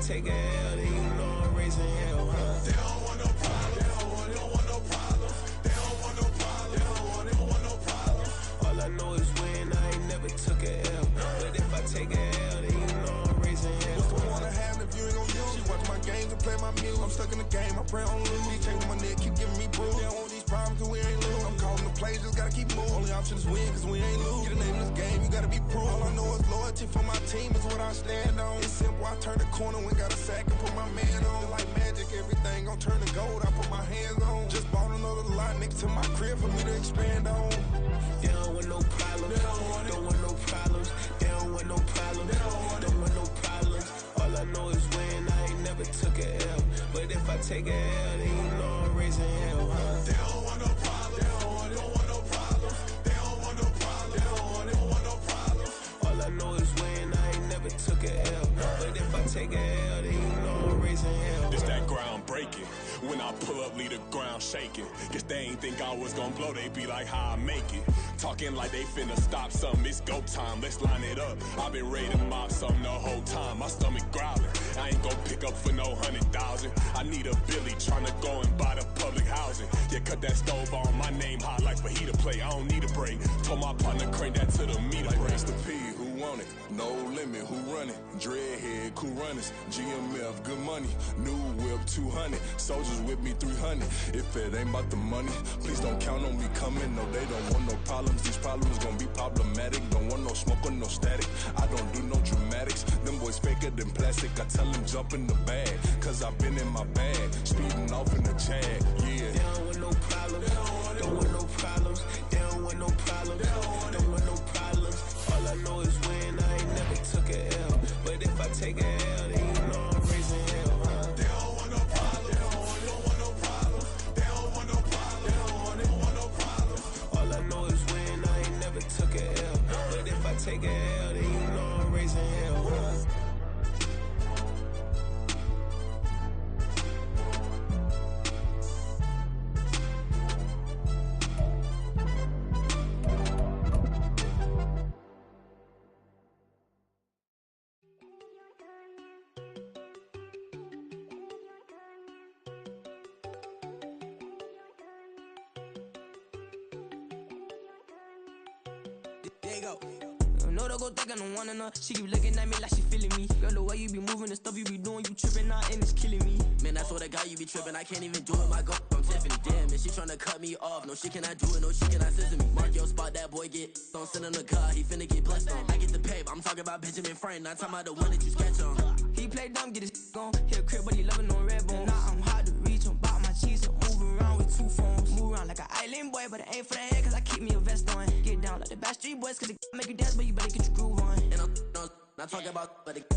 take a L, then you know I'm raising hell, huh? They don't want no problem. They don't want no problem. They don't want no problem. They don't want no problem. All I know is win. I ain't never took a L, but if I take a L, then you know I'm raising hell. What's the point of having if you ain't gon' use? She watch my games and play my music. I'm stuck in the game. I pray on lose. Chain on my neck, keep giving me bruise. They don't want these problems 'cause we ain't lose. I'm calling the plays, just gotta keep moving. Only option is win 'cause we ain't lose. Get a name in this game, you gotta be proof. All I know is loyalty for my team is what I stand on. It's simple. I turn the corner when got a sack and put my man on. Like magic, everything gon' turn to gold. I put my hands on. Just bought another lot next to my crib for me to expand on. They don't want no problems. They don't want no problems. They don't want no problems. They don't want no problems. All I know is win. I ain't never took a L, but if I take a L, then you know I'm raising hell, huh? They don't want no problems. They don't want no problems. They don't want no problems. They don't want no problems. All I know is win. I ain't never took a L, but if I take a L, then you know I'm raising hell. It's that ground breaking. When I pull up, leave the ground shaking. Guess they ain't think I was gonna blow, they be like, how I make it. Talking like they finna stop something, it's go time, let's line it up. I've been ready to mob something the whole time, my stomach growling. I ain't gon' pick up for no 100,000. I need a Billy tryna go and buy the public housing. Yeah, cut that stove on, my name hot like fajita play. I don't need a break. Told my partner crank that to the meter. Like race the P, who want it? No limit, who run it? Dreadhead, cool runners. GMF, good money. New whip, 200. Soldiers with me, 300. If it ain't about the money, please don't count on me coming. No, they don't want no problems. These problems gon' be problematic. Don't want no smoke or no static. I don't do no dramatics. Them boys faker than plastic. I tell them jump in the bag, cause I've been in my bag. Speeding off in the Jag, yeah. They don't want no problems. They don't want no problems. They don't want no problems. They don't want no problems. All I know is win. I ain't never took a L, but if I take a L, then you know I'm raising hell, huh? They don't want no problems. They don't want no problems. They don't want no problems. They don't want no problems. All I know is win. I ain't never took a L, but if I take a L, then you know I'm raising hell, huh? There you go. You know they go think I don't want enough. She keep looking at me like she feeling me. Girl, the way you be moving, the stuff you be doing, you tripping out and it's killing me. Man, that's what I got, you be tripping. I can't even do it, my girl. I'm Tiffany. Damn, and she tryna cut me off. No, she cannot do it, no, she cannot scissor me. Mark your spot, that boy get. Don't send him the car, he finna get blessed on. I get the paper, I'm talking about Benjamin Franklin, not talking about the one that you sketch on. He play dumb, get his on. Hit a crib, but he loving on red bone. Now I'm hard to reach, I'm bout my cheese, I'm moving around with two phones. Move around like an island boy, but it ain't for the head, cause I keep me a vest on. Get down like the Backstreet Boys, cause it make you dance, but you better get your groove on. And I'm not talking about, but it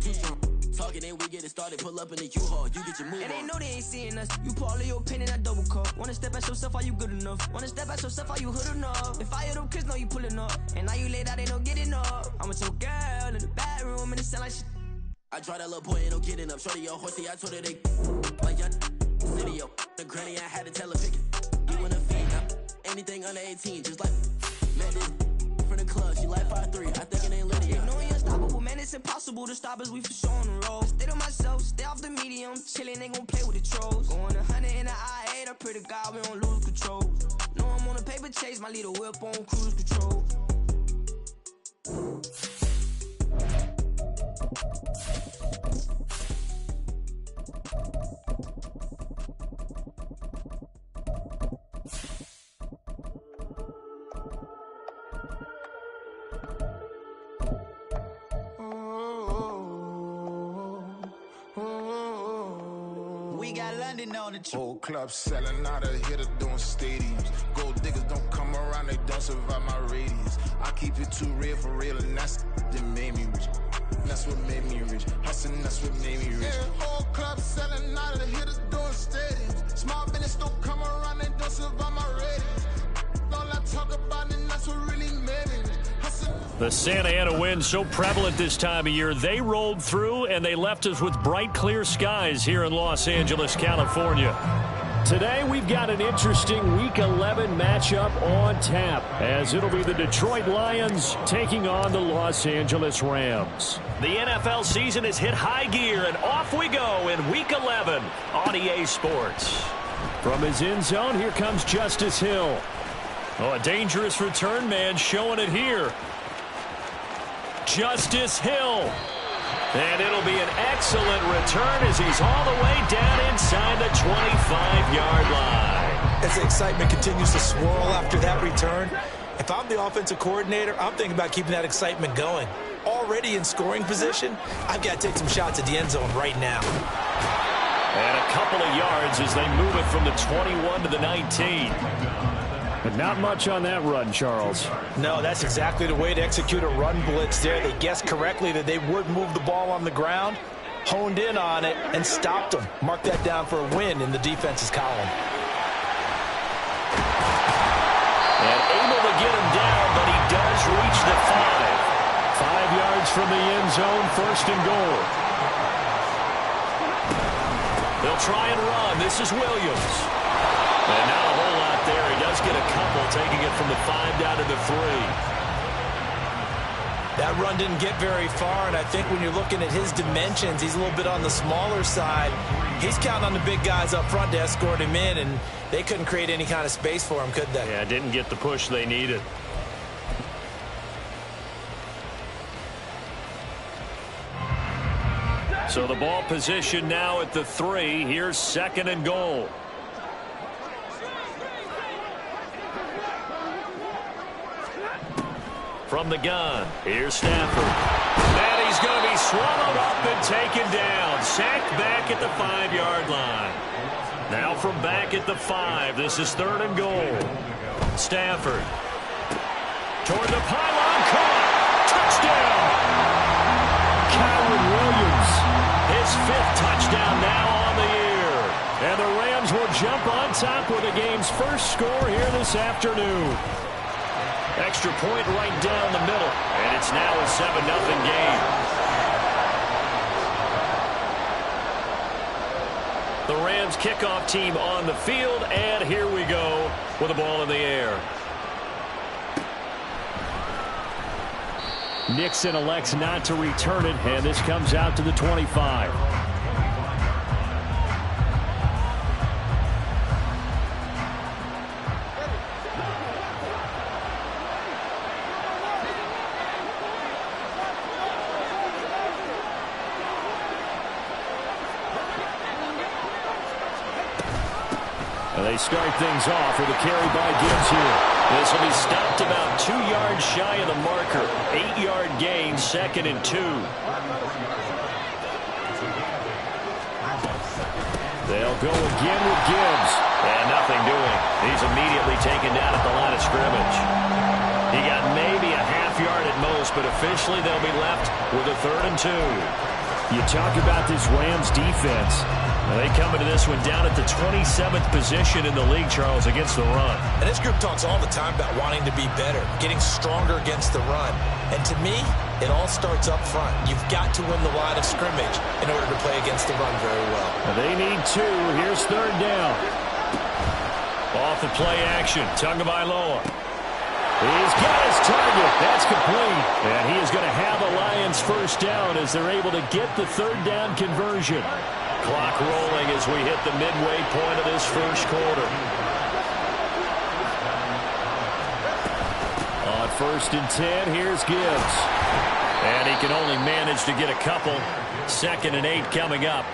too strong. Talking, then we get it started, pull up in the U-Haul, you get your move on. And they know they ain't seeing us, you pour all of your pen in that double cup. Wanna step at yourself, are you good enough? Wanna step at yourself, are you hood enough? If I hear them kids, know you pulling up. And now you laid out, they don't get enough. I'm with your girl in the bedroom, and it sound like shit. I draw that little boy, ain't no getting up. Shorty, your horsey, I told her they like young city, yo. The granny, I had to tell her pick it. You in a feed, anything under 18, just like met this from the club. She like 5'3", I think it ain't Lydia. You know we unstoppable, man, it's impossible to stop us. We for sure on the road. Stay to myself, stay off the medium, chillin', ain't gon' play with the trolls. Going 100 in the I-8, I pray to God we don't lose control. Know I'm on a paper chase, my little whip on cruise control. We got London on the trip. Whole club selling out of here to doing stadiums. Gold diggers don't come around, they don't survive my radius. I keep it too real for real, and that's that made me rich. That's what made me rich. Hustling, that's what made me rich. Yeah, whole club selling out of here to doing stadiums. Small business don't come around, they don't survive my radius. All I talk about, and that's what really made me rich. The Santa Ana wind so prevalent this time of year, they rolled through and they left us with bright, clear skies here in Los Angeles, California. Today we've got an interesting Week 11 matchup on tap, as it'll be the Detroit Lions taking on the Los Angeles Rams. The NFL season has hit high gear, and off we go in Week 11 on EA Sports. From his end zone, here comes Justice Hill. Oh, a dangerous return man showing it here. Justice Hill. And it'll be an excellent return as he's all the way down inside the 25-yard line. As the excitement continues to swirl after that return, if I'm the offensive coordinator, I'm thinking about keeping that excitement going. Already in scoring position, I've got to take some shots at the end zone right now. And a couple of yards as they move it from the 21 to the 19. But not much on that run, Charles. No, that's exactly the way to execute a run blitz there. They guessed correctly that they would move the ball on the ground, honed in on it, and stopped them. Mark that down for a win in the defense's column. And able to get him down, but he does reach the 5. 5 yards from the end zone, first and goal. They'll try and run. This is Williams. And not a whole lot there. He does get a couple, taking it from the 5 down to the 3. That run didn't get very far, and I think when you're looking at his dimensions, he's a little bit on the smaller side. He's counting on the big guys up front to escort him in, and they couldn't create any kind of space for him, could they? Yeah, didn't get the push they needed. So the ball position now at the 3. Here's second and goal. From the gun, here's Stafford. And he's going to be swallowed up and taken down. Sacked back at the 5-yard line. Now from back at the 5, this is third and goal. Stafford. Toward the pylon, caught. Touchdown. Kyren Williams. His 5th touchdown now on the year. And the Rams will jump on top with the game's first score here this afternoon. Extra point right down the middle, and it's now a 7-0 game. The Rams kickoff team on the field, and here we go with the ball in the air. Nixon elects not to return it, and this comes out to the 25. They start things off with a carry by Gibbs here. This will be stopped about 2 yards shy of the marker. 8-yard gain, second and 2. They'll go again with Gibbs. And nothing doing. He's immediately taken down at the line of scrimmage. He got maybe a half yard at most, but officially they'll be left with a third and 2. You talk about this Rams defense. They come into this one down at the 27th position in the league, Charles, against the run. And this group talks all the time about wanting to be better, getting stronger against the run. And to me, it all starts up front. You've got to win the line of scrimmage in order to play against the run very well. They need 2. Here's third down. Off the play action, Tagovailoa. He's got his target. That's complete. And he is going to have the Lions first down as they're able to get the third down conversion. Clock rolling as we hit the midway point of this first quarter. On first and 10, here's Gibbs. And he can only manage to get a couple. Second and 8 coming up.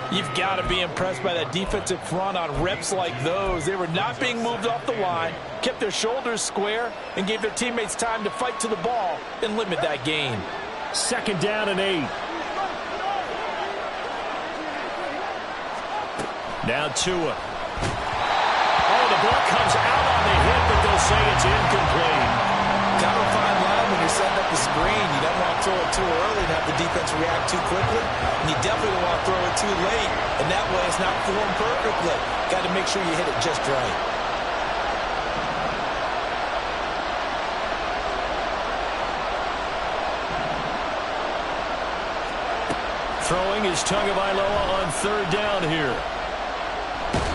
You've got to be impressed by that defensive front on reps like those. They were not being moved off the line, kept their shoulders square, and gave their teammates time to fight to the ball and limit that gain. Second down and 8. Now Tua. Oh, the ball comes out on the hit, but they'll say it's incomplete. Kind of a fine line when you're setting up the screen. You don't want to throw it too early and have the defense react too quickly. And you definitely don't want to throw it too late. And that way it's not formed perfectly. Got to make sure you hit it just right. Throwing is Tagovailoa on third down here.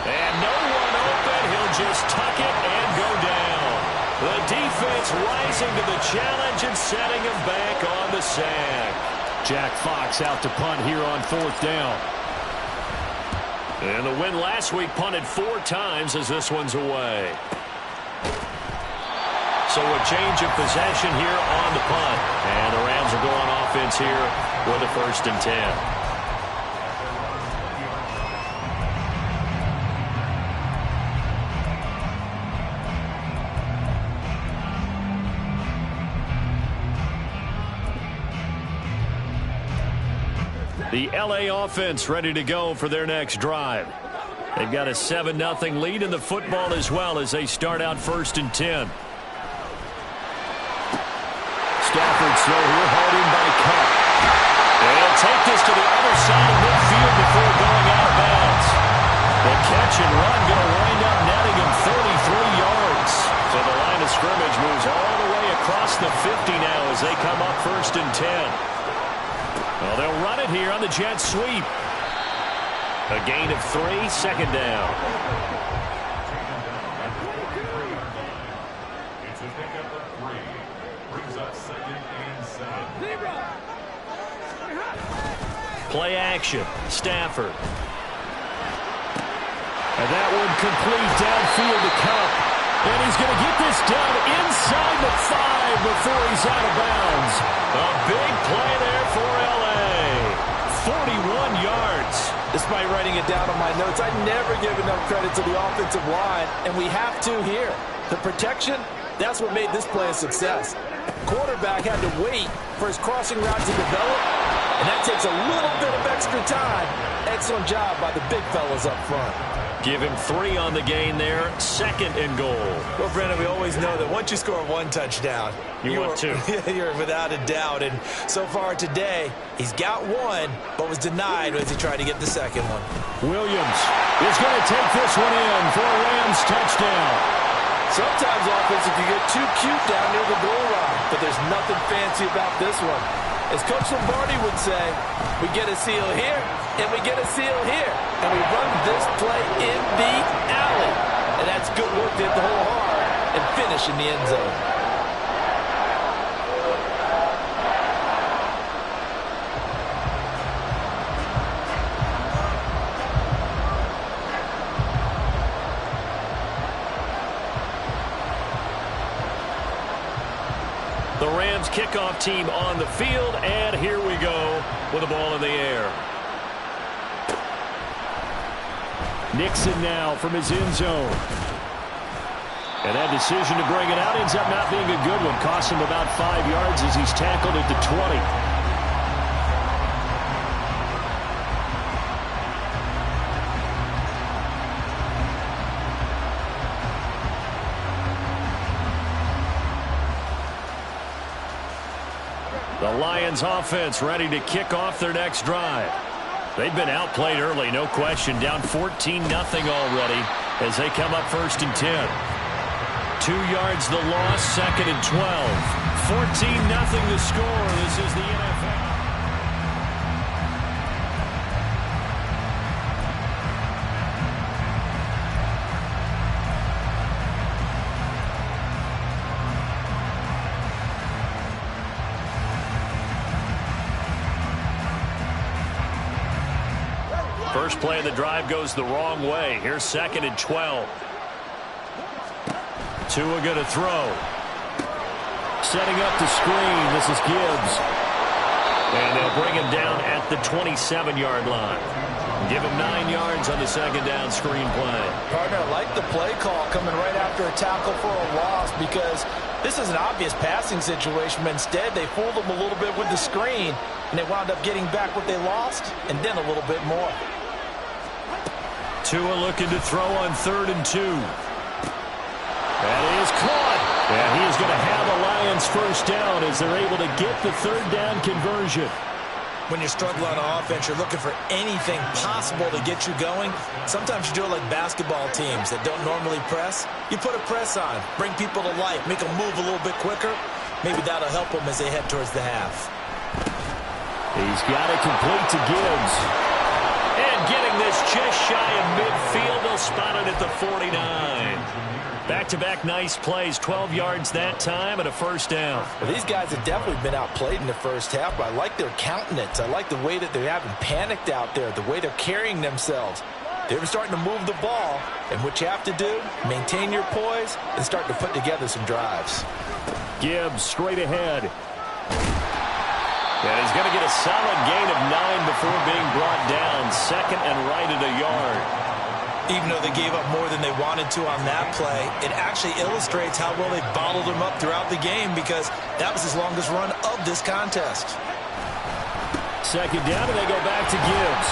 And no one open. He'll just tuck it and go down. The defense rising to the challenge and setting him back on the sack. Jack Fox out to punt here on 4th down. And the win last week punted 4 times as this one's away. So a change of possession here on the punt. And the Rams are going offense here with a 1st and 10. The LA offense ready to go for their next drive. They've got a 7-0 lead in the football as well as they start out 1st and 10. Stafford slow here, holding by Cup. They'll take this to the other side of midfield before going out of bounds. The catch and run going to wind up netting him 33 yards. So the line of scrimmage moves all the way across the 50 now as they come up 1st and 10. Well, they'll run it here on the jet sweep. A gain of 3, 2nd down. It's a pickup of 3. Brings up 2nd and 7. Play action. Stafford. And that one complete downfield to Cup. And he's going to get this done inside the 5 before he's out of bounds. A big play there for LA. 41 yards. Despite writing it down on my notes, I never give enough credit to the offensive line, and we have to here. The protection, that's what made this play a success. Quarterback had to wait for his crossing route to develop, and that takes a little bit of extra time. Excellent job by the big fellas up front. Give him 3 on the gain there. 2nd and goal. Well, Brandon, we always know that once you score 1 touchdown, you want 2. You're without a doubt. And so far today, he's got 1, but was denied as he tried to get the 2nd one. Williams is going to take this one in for a Rams touchdown. Sometimes offense, you get too cute down near the goal line, but there's nothing fancy about this one. As Coach Lombardi would say, we get a seal here, and we get a seal here. And we run this play in the alley. And that's good work to hit the hole hard and finish in the end zone. The Rams kickoff team on the field, and here we go with the ball in the air. Nixon now from his end zone. And that decision to bring it out ends up not being a good one. Costs him about 5 yards as he's tackled at the 20. The Lions offense ready to kick off their next drive. They've been outplayed early, no question. Down 14-0 already as they come up 1st and 10. 2 yards the loss, 2nd and 12. 14-0 the score. This is the NFL. First play of the drive goes the wrong way. Here's 2nd and 12. Tua going to throw. Setting up the screen. This is Gibbs. And they'll bring him down at the 27-yard line. Give him 9 yards on the 2nd down screen play. Partner, I like the play call coming right after a tackle for a loss because this is an obvious passing situation, but instead they fooled him a little bit with the screen, and they wound up getting back what they lost and then a little bit more. Tua looking to throw on 3rd and 2. That is caught. And he is going to have a Lions first down as they're able to get the 3rd down conversion. When you're struggling on offense, you're looking for anything possible to get you going. Sometimes you do it like basketball teams that don't normally press. You put a press on, bring people to life, make them move a little bit quicker. Maybe that'll help them as they head towards the half. He's got it complete to Gibbs. And getting this just shy of midfield, they'll spot it at the 49. Back-to-back nice plays, 12 yards that time and a first down. Well, these guys have definitely been outplayed in the first half, but I like their countenance. I like the way that they're having panicked out there, the way they're carrying themselves. They're starting to move the ball, and what you have to do, maintain your poise and start to put together some drives. Gibbs straight ahead. And he's going to get a solid gain of 9 before being brought down. Second and right at a yard. Even though they gave up more than they wanted to on that play, it actually illustrates how well they bottled them up throughout the game because that was his longest run of this contest. Second down, and they go back to Gibbs.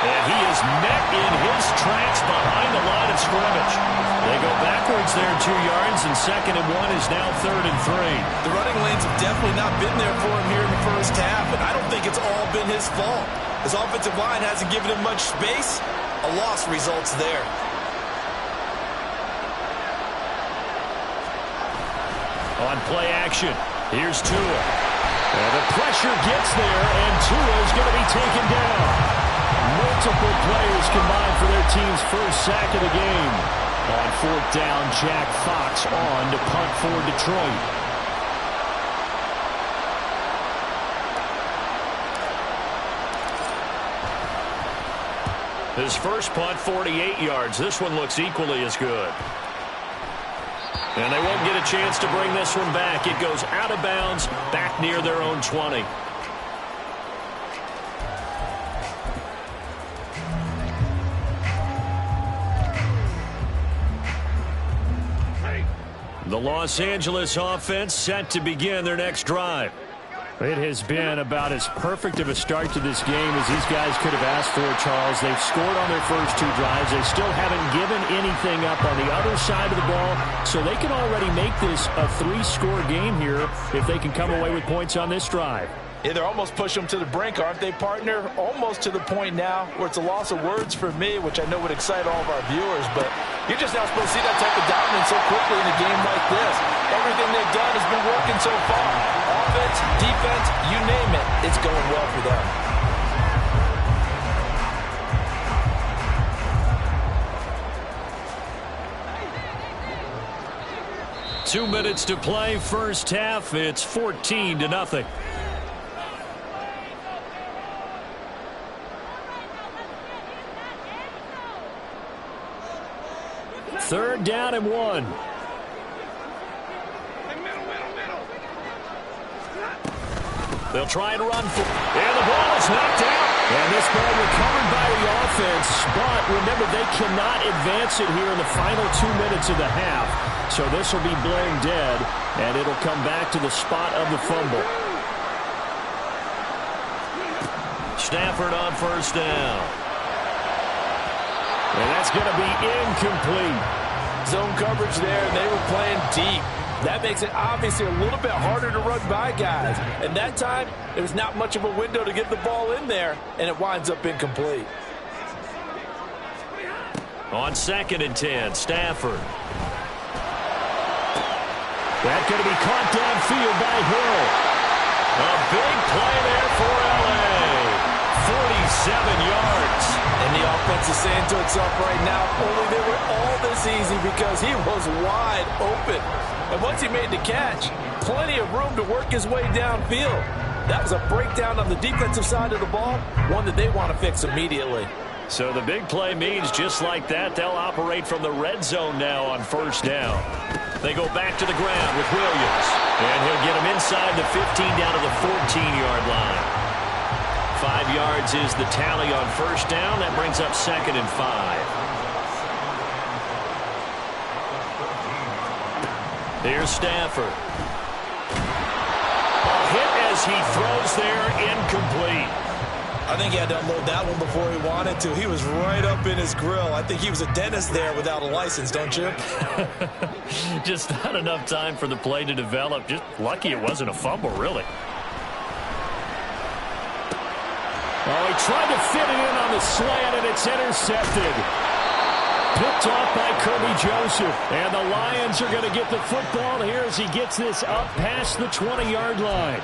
And he is met in his tracks behind the line of scrimmage. They go backwards there 2 yards, and second and 1 is now third and 3. The running lanes have definitely not been there for him here in the first half, and I don't think it's all been his fault. His offensive line hasn't given him much space. A loss results there. On play action, here's Tua. And the pressure gets there, and Tua is going to be taken down. Multiple players combined for their team's first sack of the game. On fourth down, Jack Fox on to punt for Detroit. His first punt, 48 yards. This one looks equally as good. And they won't get a chance to bring this one back. It goes out of bounds, back near their own 20. The Los Angeles offense set to begin their next drive. It has been about as perfect of a start to this game as these guys could have asked for, Charles. They've scored on their first 2 drives. They still haven't given anything up on the other side of the ball, so they can already make this a 3-score game here if they can come away with points on this drive. Yeah, they're almost pushing them to the brink, aren't they, partner? Almost to the point now where it's a loss of words for me, which I know would excite all of our viewers, but you're just not supposed to see that type of dominance so quickly in a game like this. Everything they've done has been working so far. Offense, defense, you name it, it's going well for them. 2 minutes to play, first half. It's 14-0. Third down and 1. They'll try and run for, and the ball is knocked out. And this ball recovered by the offense, but remember, they cannot advance it here in the final 2 minutes of the half. So this will be blown dead, and it'll come back to the spot of the fumble. Stafford on first down. And that's going to be incomplete. Zone coverage there, and they were playing deep. That makes it obviously a little bit harder to run by guys. And that time, there was not much of a window to get the ball in there, and it winds up incomplete. On second and 10, Stafford. That's going to be caught downfield by Hill. A big play there for L.A. 47 yards. And the offense is saying to itself right now, only they were all this easy because he was wide open. And once he made the catch, plenty of room to work his way downfield. That was a breakdown on the defensive side of the ball, one that they want to fix immediately. So the big play means just like that, they'll operate from the red zone now on first down. They go back to the ground with Williams. And he'll get him inside the 15 down to the 14-yard line. 5 yards is the tally on first down. That brings up second and 5. Here's Stafford. A hit as he throws there, incomplete. I think he had to unload that one before he wanted to. He was right up in his grill. I think he was a dentist there without a license, don't you? Just not enough time for the play to develop. Just lucky it wasn't a fumble, really. Oh, he tried to fit it in on the slant, and it's intercepted. Picked off by Kirby Joseph. And the Lions are going to get the football here as he gets this up past the 20-yard line.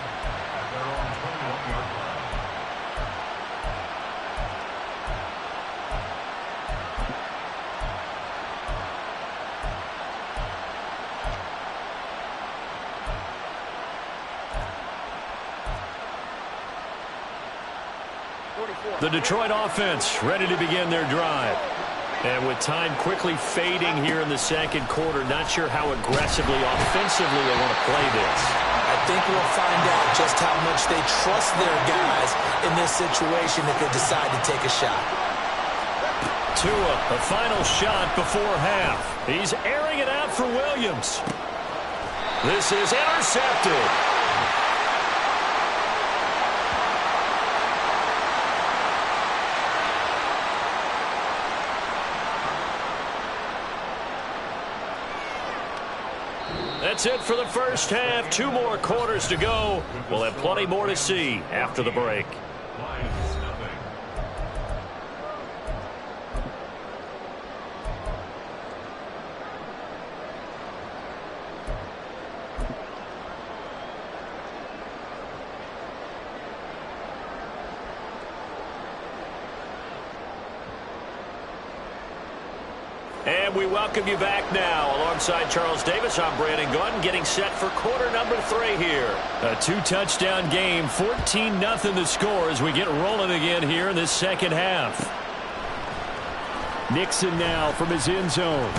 The Detroit offense ready to begin their drive. And with time quickly fading here in the second quarter, not sure how aggressively, offensively they want to play this. I think we'll find out just how much they trust their guys in this situation if they decide to take a shot. Tua, the final shot before half. He's airing it out for Williams. This is intercepted. That's it for the first half. 2 more quarters to go. We'll have plenty more to see after the break. And we welcome you back now. Alongside Charles Davis, I'm Brandon Gaudin, getting set for quarter number 3 here. A 2-touchdown game, 14-0 the score as we get rolling again here in this second half. Nixon now from his end zone.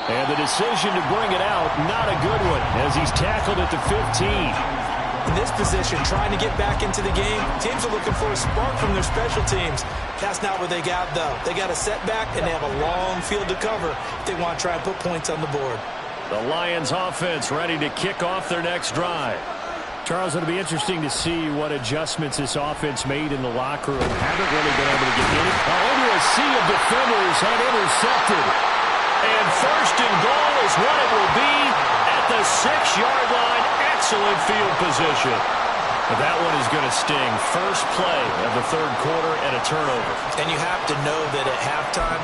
And the decision to bring it out, not a good one, as he's tackled at the 15. In this position, trying to get back into the game, teams are looking for a spark from their special teams. That's not what they got, though. They got a setback, and they have a long field to cover if they want to try and put points on the board. The Lions offense ready to kick off their next drive. Charles, it'll be interesting to see what adjustments this offense made in the locker room. Haven't really been able to get in it. Into a sea of defenders and intercepted. And first and goal is what it will be at the 6-yard line. Excellent field position. But that one is going to sting. First play of the third quarter and a turnover. And you have to know that at halftime,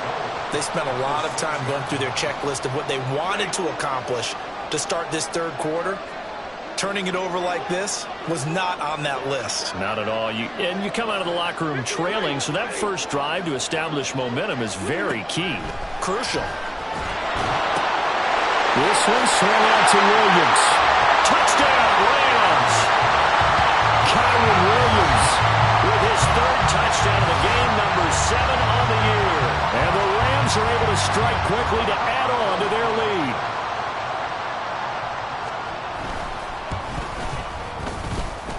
they spent a lot of time going through their checklist of what they wanted to accomplish to start this third quarter. Turning it over like this was not on that list. Not at all. You come out of the locker room trailing, so that first drive to establish momentum is very key. Crucial. This one swung out to Williams. Touchdown, Rams! Kyren Williams with his 3rd touchdown of the game, number 7 on the year. And the Rams are able to strike quickly to add on to their lead.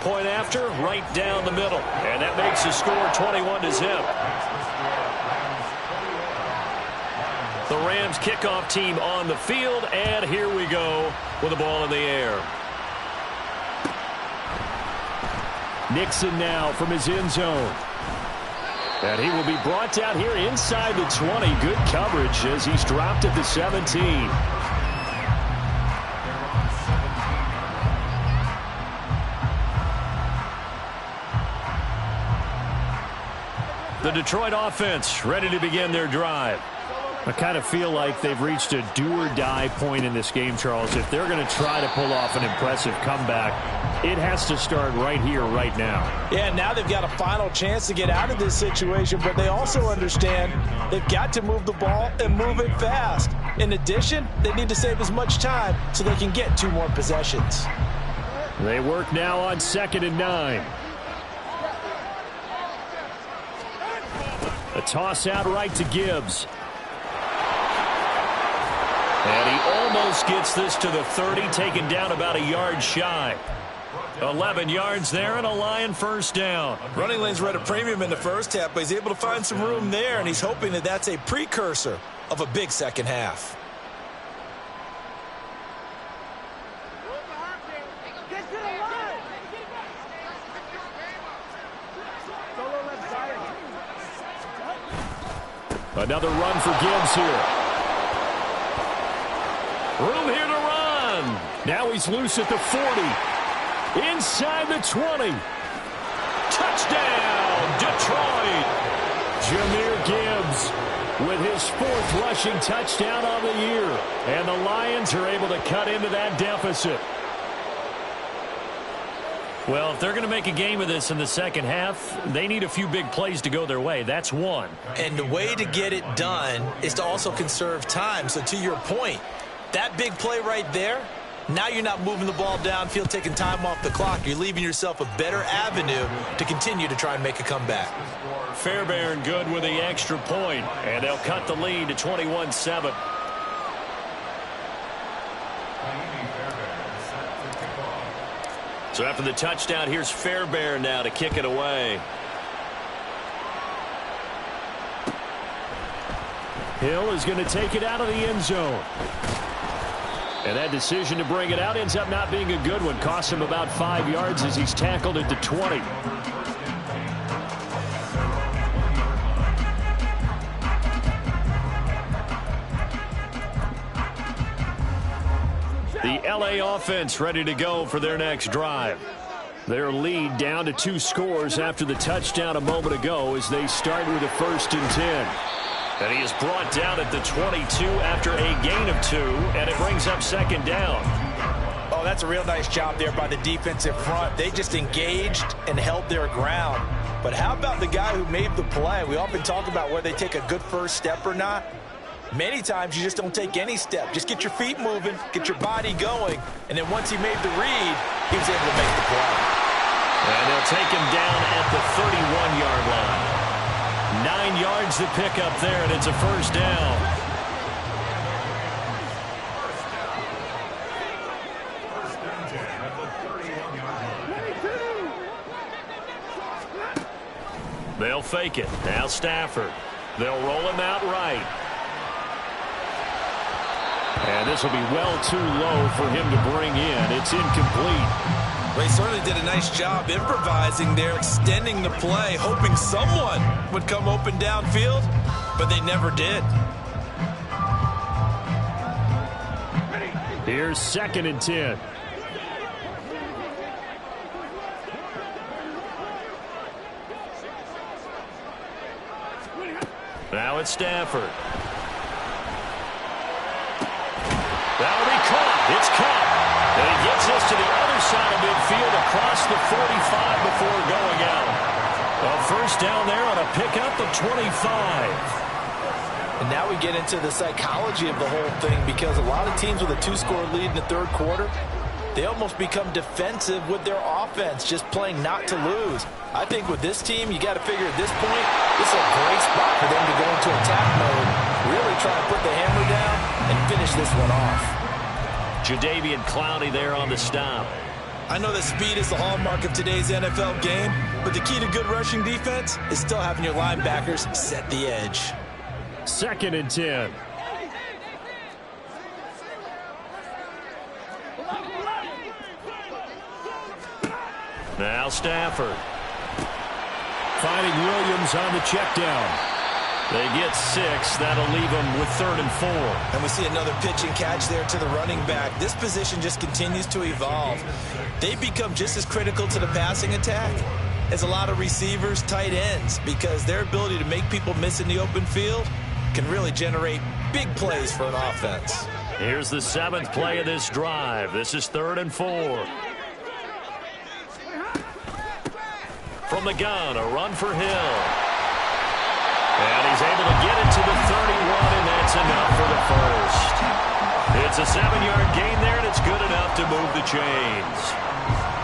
Point after, right down the middle. And that makes the score 21-0. The Rams kickoff team on the field, and here we go with the ball in the air. Nixon now from his end zone. And he will be brought down here inside the 20. Good coverage as he's dropped at the 17. The Detroit offense ready to begin their drive. I kind of feel like they've reached a do-or-die point in this game, Charles. If they're going to try to pull off an impressive comeback, it has to start right here, right now. Yeah, now they've got a final chance to get out of this situation, but they also understand they've got to move the ball and move it fast. In addition, they need to save as much time so they can get 2 more possessions. They work now on 2nd and 9. A toss out right to Gibbs. And he almost gets this to the 30, taken down about a yard shy. 11 yards there and a Lion first down. Running lanes were at a premium in the first half, but he's able to find some room there, and he's hoping that that's a precursor of a big second half. Another run for Gibbs here. Room here to run. Now he's loose at the 40. Inside the 20. Touchdown, Detroit. Jahmyr Gibbs with his 4th rushing touchdown on the year. And the Lions are able to cut into that deficit. Well, if they're going to make a game of this in the second half, they need a few big plays to go their way. That's one. And the way to get it done is to also conserve time. So to your point, that big play right there Now you're not moving the ball downfield, taking time off the clock. You're leaving yourself a better avenue to continue to try and make a comeback. Fairbairn good with the extra point, and they'll cut the lead to 21-7. So after the touchdown, here's Fairbairn now to kick it away. Hill is going to take it out of the end zone. And that decision to bring it out ends up not being a good one. Costs him about 5 yards as he's tackled at the 20. The LA offense ready to go for their next drive. Their lead down to 2 scores after the touchdown a moment ago as they start with a 1st and 10. And he is brought down at the 22 after a gain of 2, and it brings up 2nd down. Oh, that's a real nice job there by the defensive front. They just engaged and held their ground. But how about the guy who made the play? We often talk about whether they take a good first step or not. Many times you just don't take any step. Just get your feet moving, get your body going, and then once he made the read, he was able to make the play. And they'll take him down at the 31-yard line. 9 yards to pick up there, and it's a 1st down. They'll fake it. Now Stafford. They'll roll him out right. And this will be well too low for him to bring in. It's incomplete. Well, he certainly did a nice job improvising there, extending the play, hoping someone would come open downfield, but they never did. Here's 2nd and 10. Now it's Stafford. That'll be caught. It's caught. And he gets us to the other side of midfield across the 45 before going out. A 1st down there on a pickup of 25. And now we get into the psychology of the whole thing, because a lot of teams with a 2-score lead in the 3rd quarter, they almost become defensive with their offense, just playing not to lose. I think with this team, you got to figure at this point, this is a great spot for them to go into attack mode, really try to put the hammer down and finish this one off. Jadeveon Clowney there on the stop. I know that speed is the hallmark of today's NFL game, but the key to good rushing defense is still having your linebackers set the edge. 2nd and 10. Now Stafford. Finding Williams on the check down. They get 6. That'll leave them with 3rd and 4. And we see another pitch and catch there to the running back. This position just continues to evolve. They become just as critical to the passing attack as a lot of receivers, tight ends, because their ability to make people miss in the open field can really generate big plays for an offense. Here's the 7th play of this drive. This is 3rd and 4. From the gun, a run for Hill. And he's able to get it to the 31, and that's enough for the 1st. It's a 7-yard gain there, and it's good enough to move the chains.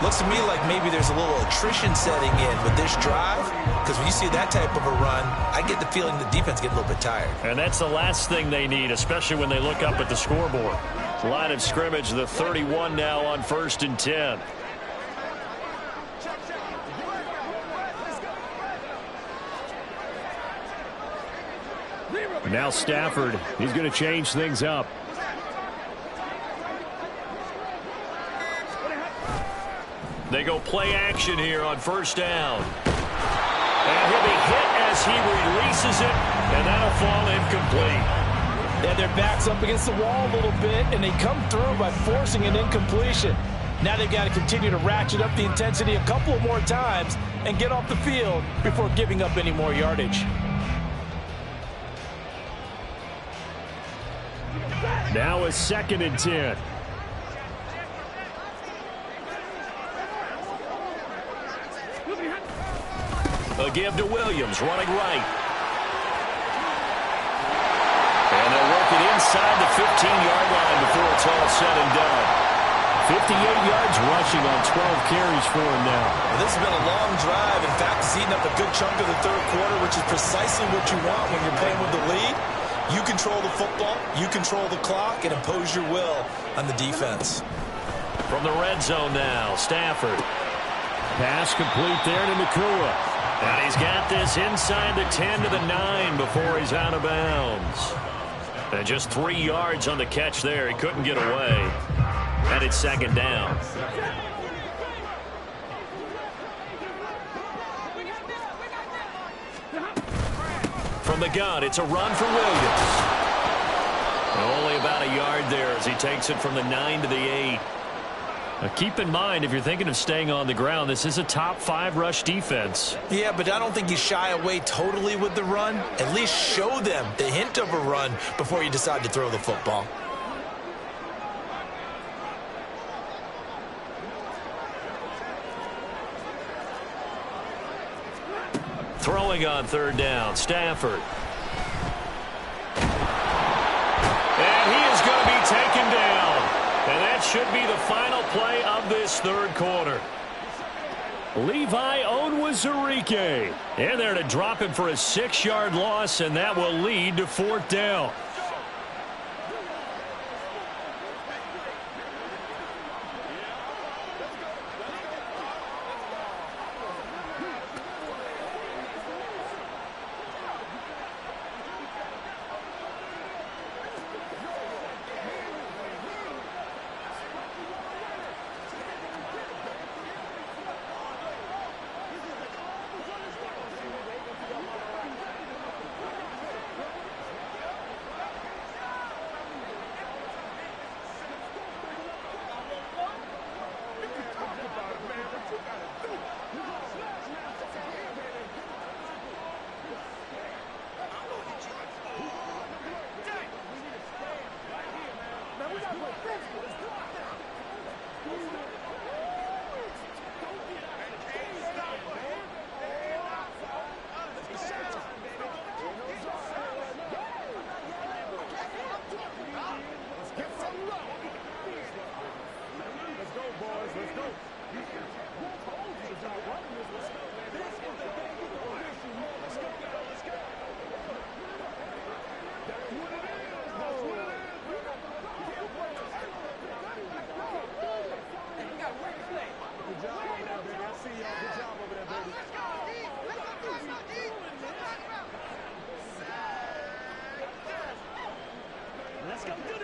Looks to me like maybe there's a little attrition setting in with this drive, because when you see that type of a run, I get the feeling the defense gets a little bit tired. And that's the last thing they need, especially when they look up at the scoreboard. Line of scrimmage, the 31 now on 1st and 10. Now Stafford, he's going to change things up. They go play action here on 1st down. And he'll be hit as he releases it, and that'll fall incomplete. Yeah, their back's up against the wall a little bit, and they come through by forcing an incompletion. Now they've got to continue to ratchet up the intensity a couple more times and get off the field before giving up any more yardage. Now a 2nd and 10. A give to Williams, running right. And they'll work it inside the 15-yard line before it's all said and done. 58 yards rushing on 12 carries for him now. Well, this has been a long drive. In fact, he's eaten up a good chunk of the third quarter, which is precisely what you want when you're playing with the lead. You control the football, you control the clock, and impose your will on the defense. From the red zone now, Stafford. Pass complete there to Nacua. And he's got this inside the 10 to the 9 before he's out of bounds. And just 3 yards on the catch there. He couldn't get away. And it's second down. From the gun, it's a run for Williams. And only about a yard there as he takes it from the 9 to the 8. Now keep in mind, if you're thinking of staying on the ground, this is a top 5 rush defense. Yeah, but I don't think you shy away totally with the run. At least show them the hint of a run before you decide to throw the football. Throwing on third down, Stafford. And he is going to be taken down. And that should be the final play of this third quarter. Levi Onwuzurike in there to drop him for a 6-yard loss, and that will lead to fourth down. Let's go.